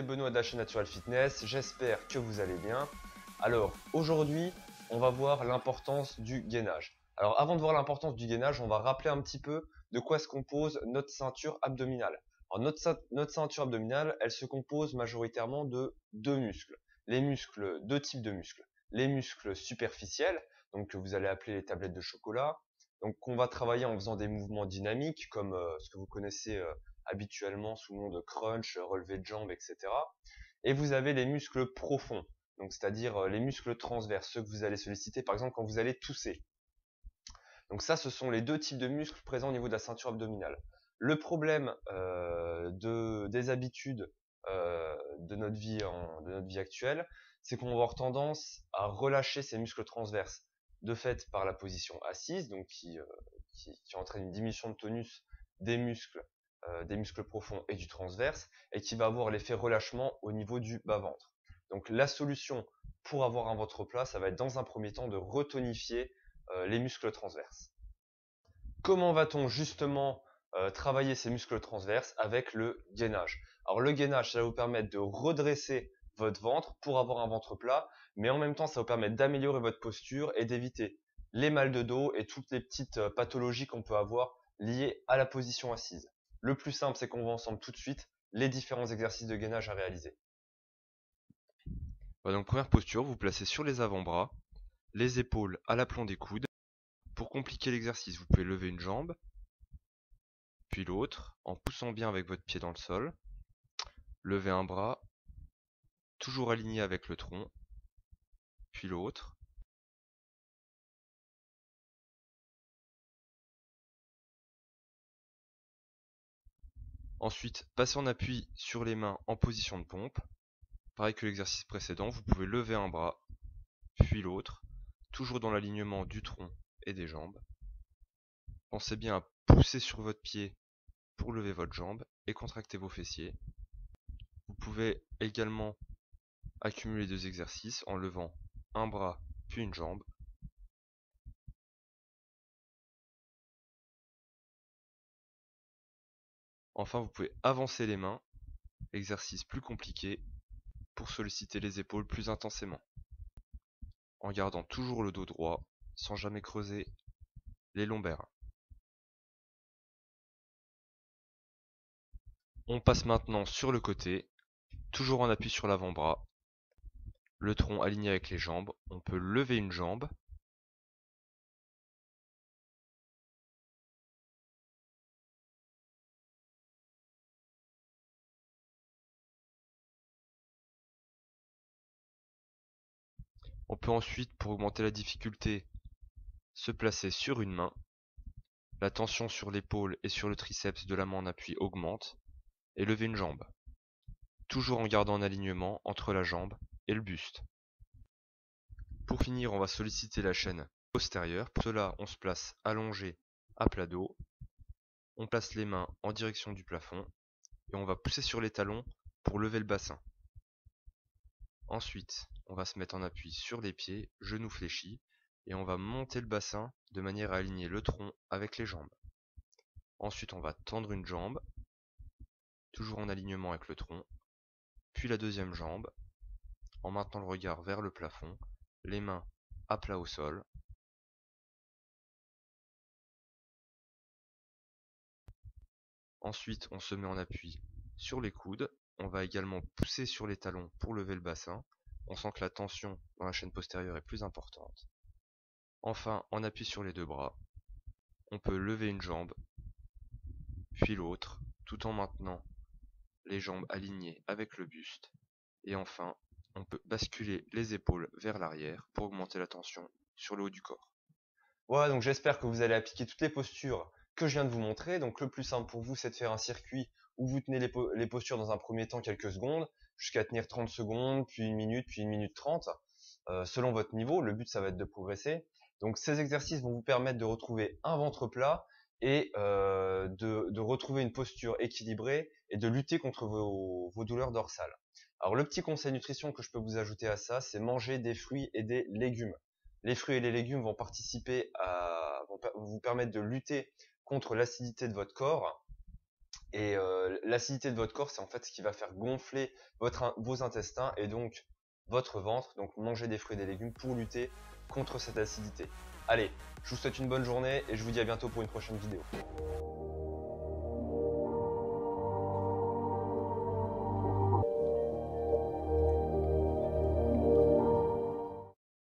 c'est Benoît de la chaîne Natural Fitness, j'espère que vous allez bien. Alors aujourd'hui, on va voir l'importance du gainage. Alors avant de voir l'importance du gainage, on va rappeler un petit peu de quoi se compose notre ceinture abdominale. Alors notre ceinture abdominale, elle se compose majoritairement de deux types de muscles. Les muscles superficiels, donc que vous allez appeler les tablettes de chocolat, donc qu'on va travailler en faisant des mouvements dynamiques comme ce que vous connaissez habituellement sous le nom de crunch, relevé de jambes, etc. Et vous avez les muscles profonds, donc c'est-à-dire les muscles transverses, ceux que vous allez solliciter par exemple quand vous allez tousser. Donc ça, ce sont les deux types de muscles présents au niveau de la ceinture abdominale. Le problème des habitudes de notre vie actuelle, c'est qu'on va avoir tendance à relâcher ces muscles transverses. De fait, par la position assise, donc qui entraîne une diminution de tonus des muscles profonds et du transverse, et qui va avoir l'effet relâchement au niveau du bas-ventre. Donc la solution pour avoir un ventre plat, ça va être dans un premier temps de retonifier les muscles transverses. Comment va-t-on justement travailler ces muscles transverses? Avec le gainage. Alors le gainage, ça va vous permettre de redresser votre ventre pour avoir un ventre plat, mais en même temps, ça va vous permettre d'améliorer votre posture et d'éviter les mal de dos et toutes les petites pathologies qu'on peut avoir liées à la position assise. Le plus simple, c'est qu'on voit ensemble tout de suite les différents exercices de gainage à réaliser. Donc première posture, vous placez sur les avant-bras, les épaules à l'aplomb des coudes. Pour compliquer l'exercice, vous pouvez lever une jambe, puis l'autre, en poussant bien avec votre pied dans le sol. Lever un bras, toujours aligné avec le tronc, puis l'autre. Ensuite, passez en appui sur les mains en position de pompe. Pareil que l'exercice précédent, vous pouvez lever un bras, puis l'autre, toujours dans l'alignement du tronc et des jambes. Pensez bien à pousser sur votre pied pour lever votre jambe et contracter vos fessiers. Vous pouvez également accumuler deux exercices en levant un bras puis une jambe. Enfin, vous pouvez avancer les mains, exercice plus compliqué pour solliciter les épaules plus intensément, en gardant toujours le dos droit, sans jamais creuser les lombaires. On passe maintenant sur le côté, toujours en appui sur l'avant-bras, le tronc aligné avec les jambes. On peut lever une jambe, on peut ensuite, pour augmenter la difficulté, se placer sur une main. La tension sur l'épaule et sur le triceps de la main en appui augmente, et lever une jambe, toujours en gardant un alignement entre la jambe et le buste. Pour finir, on va solliciter la chaîne postérieure. Pour cela, on se place allongé à plat dos. On place les mains en direction du plafond et on va pousser sur les talons pour lever le bassin. Ensuite, on va se mettre en appui sur les pieds, genoux fléchis, et on va monter le bassin de manière à aligner le tronc avec les jambes. Ensuite, on va tendre une jambe, toujours en alignement avec le tronc, puis la deuxième jambe, en maintenant le regard vers le plafond, les mains à plat au sol. Ensuite, on se met en appui sur les coudes. On va également pousser sur les talons pour lever le bassin. On sent que la tension dans la chaîne postérieure est plus importante. Enfin, on appuie sur les deux bras. On peut lever une jambe, puis l'autre, tout en maintenant les jambes alignées avec le buste. Et enfin, on peut basculer les épaules vers l'arrière pour augmenter la tension sur le haut du corps. Voilà, donc j'espère que vous allez appliquer toutes les postures que je viens de vous montrer. Donc le plus simple pour vous, c'est de faire un circuit où vous tenez les postures dans un premier temps quelques secondes, jusqu'à tenir 30 secondes, puis 1 minute, puis 1 minute 30, selon votre niveau. Le but, ça va être de progresser. Donc ces exercices vont vous permettre de retrouver un ventre plat et de retrouver une posture équilibrée et de lutter contre vos douleurs dorsales. Alors le petit conseil nutrition que je peux vous ajouter à ça, c'est manger des fruits et des légumes. Les fruits et les légumes vont vont vous permettre de lutter contre l'acidité de votre corps Et l'acidité de votre corps, c'est en fait ce qui va faire gonfler vos intestins et donc votre ventre. Donc mangez des fruits et des légumes pour lutter contre cette acidité. Allez, je vous souhaite une bonne journée et je vous dis à bientôt pour une prochaine vidéo.